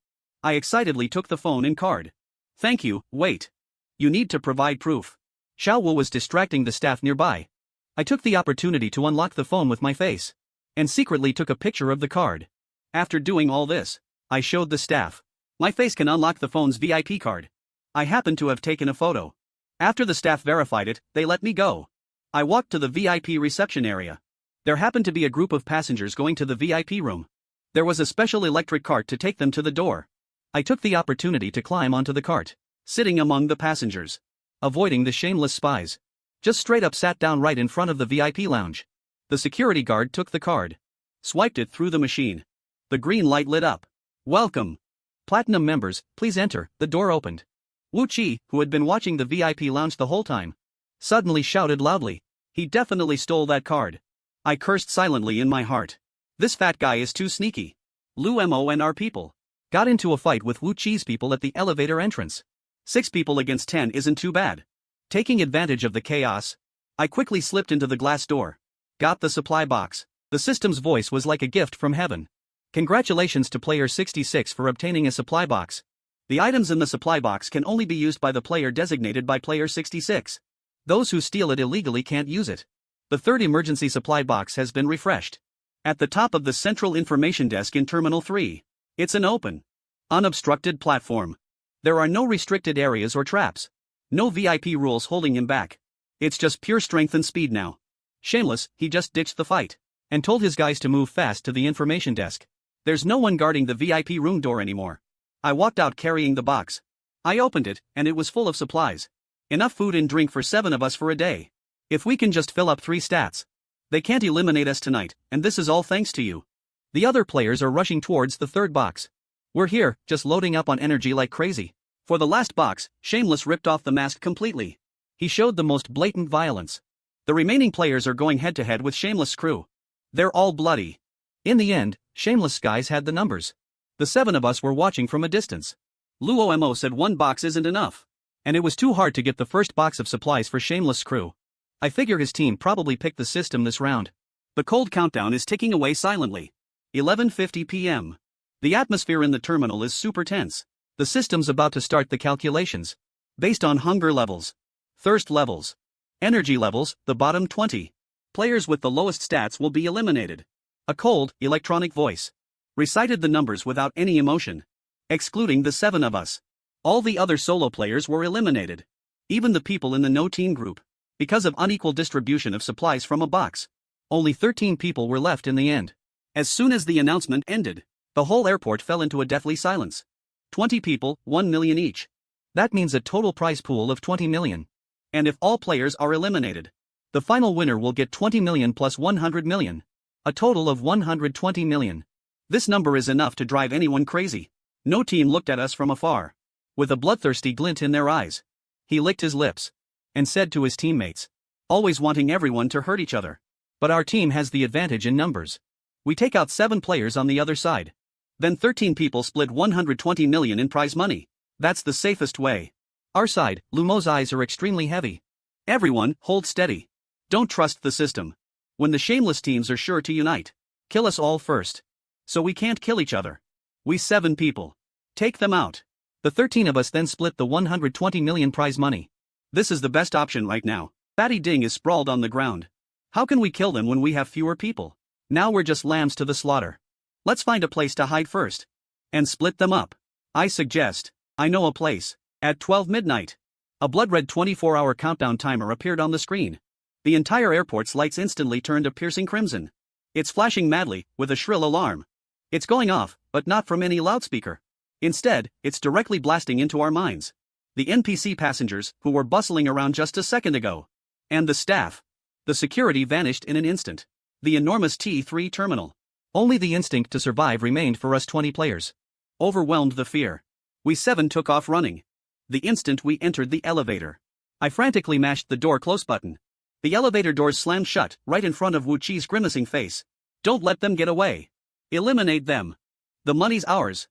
I excitedly took the phone and card. Thank you, wait. You need to provide proof. Xiao Wu was distracting the staff nearby. I took the opportunity to unlock the phone with my face. And secretly took a picture of the card. After doing all this, I showed the staff. My face can unlock the phone's VIP card. I happened to have taken a photo. After the staff verified it, they let me go. I walked to the VIP reception area. There happened to be a group of passengers going to the VIP room. There was a special electric cart to take them to the door. I took the opportunity to climb onto the cart, sitting among the passengers. Avoiding the shameless spies. Just straight up sat down right in front of the VIP lounge. The security guard took the card. Swiped it through the machine. The green light lit up. Welcome. Platinum members, please enter. The door opened. Wu Qi, who had been watching the VIP lounge the whole time, suddenly shouted loudly. He definitely stole that card. I cursed silently in my heart. This fat guy is too sneaky. Lu Mo and our people got into a fight with Wu Qi's people at the elevator entrance. 6 people against 10 isn't too bad. Taking advantage of the chaos, I quickly slipped into the glass door. Got the supply box. The system's voice was like a gift from heaven. Congratulations to player 66 for obtaining a supply box. The items in the supply box can only be used by the player designated by player 66. Those who steal it illegally can't use it. The third emergency supply box has been refreshed. At the top of the central information desk in Terminal 3. It's an open, unobstructed platform. There are no restricted areas or traps. No VIP rules holding him back. It's just pure strength and speed now. Shameless, he just ditched the fight and told his guys to move fast to the information desk. There's no one guarding the VIP room door anymore. I walked out carrying the box. I opened it, and it was full of supplies. Enough food and drink for 7 of us for a day. If we can just fill up 3 stats. They can't eliminate us tonight, and this is all thanks to you. The other players are rushing towards the third box. We're here, just loading up on energy like crazy. For the last box, Shameless ripped off the mask completely. He showed the most blatant violence. The remaining players are going head-to-head with Shameless' crew. They're all bloody. In the end, Shameless guys had the numbers. The 7 of us were watching from a distance. Luo Mo said 1 box isn't enough. And it was too hard to get the first box of supplies for Shameless' crew. I figure his team probably picked the system this round. The cold countdown is ticking away silently. 11:50 p.m. The atmosphere in the terminal is super tense. The system's about to start the calculations. Based on hunger levels, thirst levels, energy levels, the bottom 20. Players with the lowest stats will be eliminated. A cold, electronic voice recited the numbers without any emotion. Excluding the 7 of us. All the other solo players were eliminated. Even the people in the no-team group. Because of unequal distribution of supplies from a box. Only 13 people were left in the end. As soon as the announcement ended, the whole airport fell into a deathly silence. 20 people, 1 million each. That means a total prize pool of 20 million. And if all players are eliminated, the final winner will get 20 million plus 100 million. A total of 120 million. This number is enough to drive anyone crazy. No team looked at us from afar. With a bloodthirsty glint in their eyes. He licked his lips. And said to his teammates. Always wanting everyone to hurt each other. But our team has the advantage in numbers. We take out 7 players on the other side. Then 13 people split 120 million in prize money. That's the safest way. Our side, Lumo's eyes are extremely heavy. Everyone, hold steady. Don't trust the system. When the Shameless teams are sure to unite. Kill us all first. So we can't kill each other. We 7 people. Take them out. The 13 of us then split the 120 million prize money. This is the best option right now. Fatty Ding is sprawled on the ground. How can we kill them when we have fewer people? Now we're just lambs to the slaughter. Let's find a place to hide first. And split them up. I suggest. I know a place. At 12 midnight. A blood-red 24-hour countdown timer appeared on the screen. The entire airport's lights instantly turned a piercing crimson. It's flashing madly, with a shrill alarm. It's going off, but not from any loudspeaker. Instead, it's directly blasting into our minds. The NPC passengers, who were bustling around just a second ago. And the staff. The security vanished in an instant. The enormous T3 terminal. Only the instinct to survive remained for us 20 players. Overwhelmed the fear. We 7 took off running. The instant we entered the elevator. I frantically mashed the door close button. The elevator doors slammed shut, right in front of Wu Qi's grimacing face. Don't let them get away. Eliminate them. The money's ours.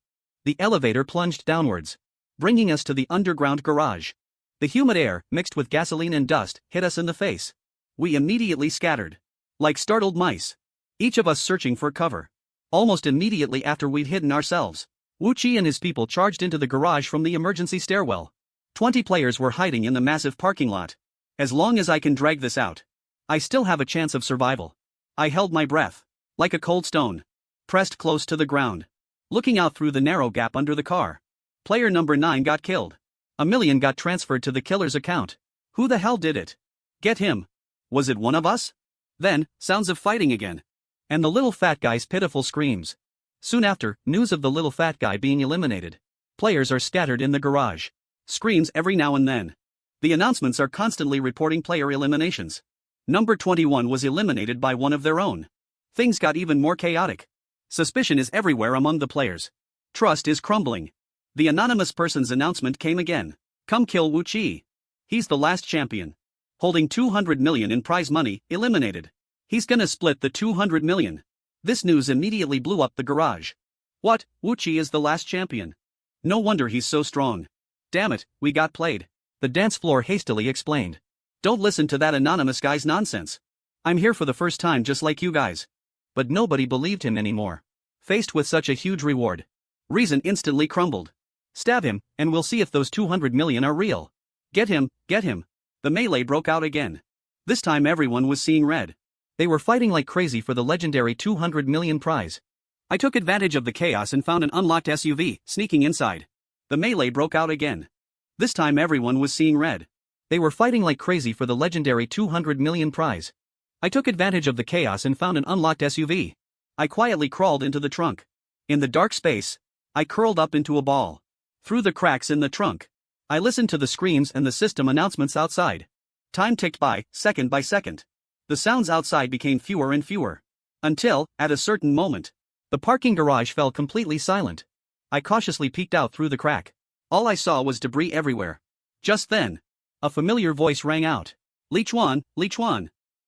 The elevator plunged downwards, bringing us to the underground garage. The humid air, mixed with gasoline and dust, hit us in the face. We immediately scattered. Like startled mice. Each of us searching for cover. Almost immediately after we'd hidden ourselves, Wu Qi and his people charged into the garage from the emergency stairwell. 20 players were hiding in the massive parking lot. As long as I can drag this out, I still have a chance of survival. I held my breath, like a cold stone, pressed close to the ground, looking out through the narrow gap under the car. Player number 9 got killed. $1 million got transferred to the killer's account. Who the hell did it? Get him. Was it one of us? Then, sounds of fighting again. And the little fat guy's pitiful screams. Soon after, news of the little fat guy being eliminated. Players are scattered in the garage. Screams every now and then. The announcements are constantly reporting player eliminations. Number 21 was eliminated by one of their own. Things got even more chaotic. Suspicion is everywhere among the players. Trust is crumbling. The anonymous person's announcement came again. Come kill Wu Qi. He's the last champion. Holding 200 million in prize money, eliminated. He's gonna split the 200 million. This news immediately blew up the garage. What, Wu Qi is the last champion? No wonder he's so strong. Damn it, we got played. The dance floor hastily explained. Don't listen to that anonymous guy's nonsense. I'm here for the first time just like you guys. But nobody believed him anymore. Faced with such a huge reward, reason instantly crumbled. Stab him, and we'll see if those 200 million are real. Get him, get him. The melee broke out again. This time everyone was seeing red. They were fighting like crazy for the legendary 200 million prize. I took advantage of the chaos and found an unlocked SUV, sneaking inside. The melee broke out again. This time everyone was seeing red. They were fighting like crazy for the legendary 200 million prize. I took advantage of the chaos and found an unlocked SUV. I quietly crawled into the trunk. In the dark space, I curled up into a ball. Through the cracks in the trunk, I listened to the screams and the system announcements outside. Time ticked by, second by second. The sounds outside became fewer and fewer. Until, at a certain moment, the parking garage fell completely silent. I cautiously peeked out through the crack. All I saw was debris everywhere. Just then, a familiar voice rang out. Li Chuan,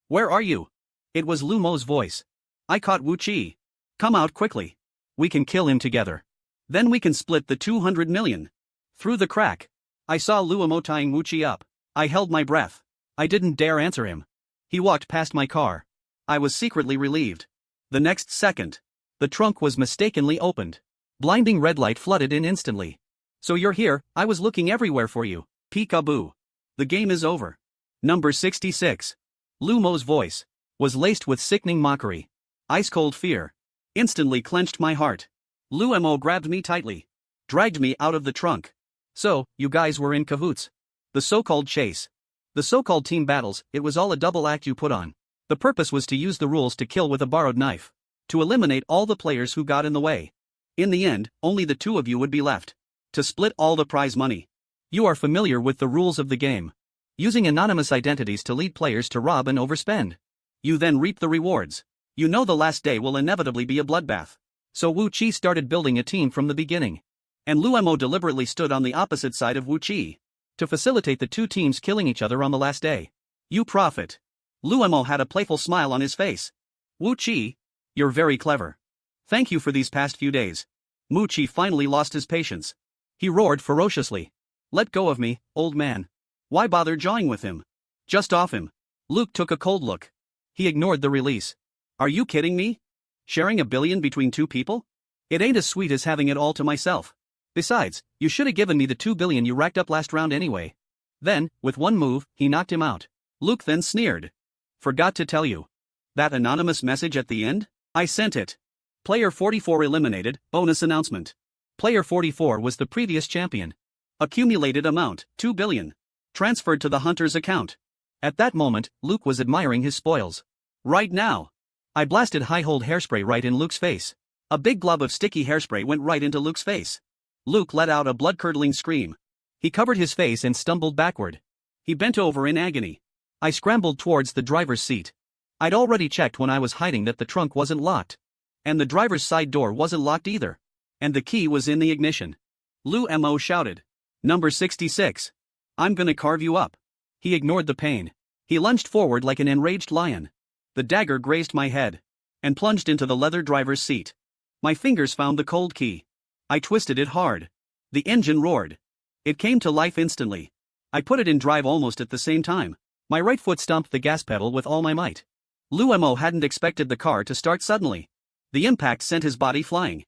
where are you? It was Lu Mo's voice. I caught Wu Qi. Come out quickly. We can kill him together. Then we can split the 200 million. Through the crack, I saw Lu Mo tying Wu Qi up. I held my breath. I didn't dare answer him. He walked past my car. I was secretly relieved. The next second, the trunk was mistakenly opened. Blinding red light flooded in instantly. So you're here, I was looking everywhere for you. Peekaboo. The game is over. Number 66. Lu Mo's voice was laced with sickening mockery. Ice-cold fear instantly clenched my heart. Lu Mo grabbed me tightly, dragged me out of the trunk. So, you guys were in cahoots. The so-called chase. The so-called team battles, it was all a double act you put on. The purpose was to use the rules to kill with a borrowed knife. To eliminate all the players who got in the way. In the end, only the two of you would be left. To split all the prize money. You are familiar with the rules of the game. Using anonymous identities to lead players to rob and overspend. You then reap the rewards. You know the last day will inevitably be a bloodbath. So Wu Qi started building a team from the beginning. And Lu Mo deliberately stood on the opposite side of Wu Qi. To facilitate the two teams killing each other on the last day. You profit. Lu Mo had a playful smile on his face. Wu Qi, you're very clever. Thank you for these past few days. Wu Qi finally lost his patience. He roared ferociously. Let go of me, old man. Why bother jawing with him? Just off him. Luke took a cold look. He ignored the release. Are you kidding me? Sharing $1 billion between two people? It ain't as sweet as having it all to myself. Besides, you should have given me the $2 billion you racked up last round anyway. Then, with one move, he knocked him out. Luke then sneered. Forgot to tell you. That anonymous message at the end? I sent it. Player 44 eliminated, bonus announcement. Player 44 was the previous champion. Accumulated amount, 2 billion. Transferred to the hunter's account. At that moment, Luke was admiring his spoils. Right now. I blasted high-hold hairspray right in Luke's face. A big glob of sticky hairspray went right into Luke's face. Luke let out a blood-curdling scream. He covered his face and stumbled backward. He bent over in agony. I scrambled towards the driver's seat. I'd already checked when I was hiding that the trunk wasn't locked. And the driver's side door wasn't locked either. And the key was in the ignition. Lu Mo shouted. Number 66. I'm gonna carve you up. He ignored the pain. He lunged forward like an enraged lion. The dagger grazed my head. And plunged into the leather driver's seat. My fingers found the cold key. I twisted it hard. The engine roared. It came to life instantly. I put it in drive almost at the same time. My right foot stomped the gas pedal with all my might. Lu Mo hadn't expected the car to start suddenly. The impact sent his body flying.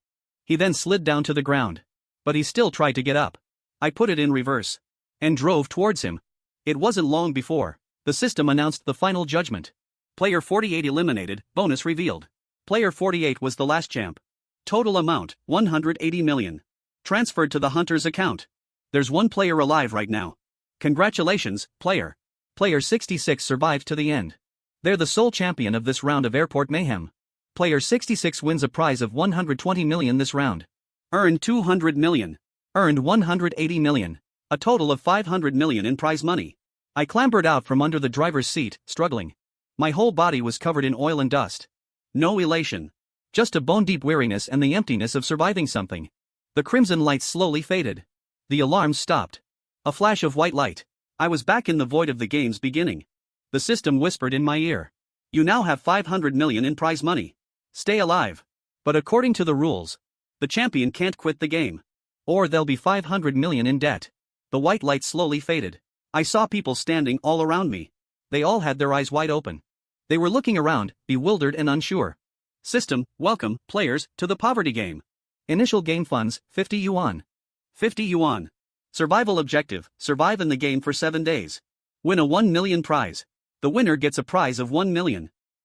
He then slid down to the ground. But he still tried to get up. I put it in reverse. And drove towards him. It wasn't long before the system announced the final judgment. Player 48 eliminated, bonus revealed. Player 48 was the last champ. Total amount, 180 million. Transferred to the hunter's account. There's one player alive right now. Congratulations, player. Player 66 survived to the end. They're the sole champion of this round of Airport Mayhem. Player 66 wins a prize of 120 million this round. Earned 200 million. Earned 180 million. A total of 500 million in prize money. I clambered out from under the driver's seat, struggling. My whole body was covered in oil and dust. No elation. Just a bone-deep weariness and the emptiness of surviving something. The crimson lights slowly faded. The alarms stopped. A flash of white light. I was back in the void of the game's beginning. The system whispered in my ear. You now have 500 million in prize money. Stay alive. But according to the rules, the champion can't quit the game. Or there'll be 500 million in debt. The white light slowly faded. I saw people standing all around me. They all had their eyes wide open. They were looking around, bewildered and unsure. System, welcome, players, to the poverty game. Initial game funds, 50 yuan. 50 yuan. Survival objective, survive in the game for 7 days. Win a 1 million prize. The winner gets a prize of 1 million.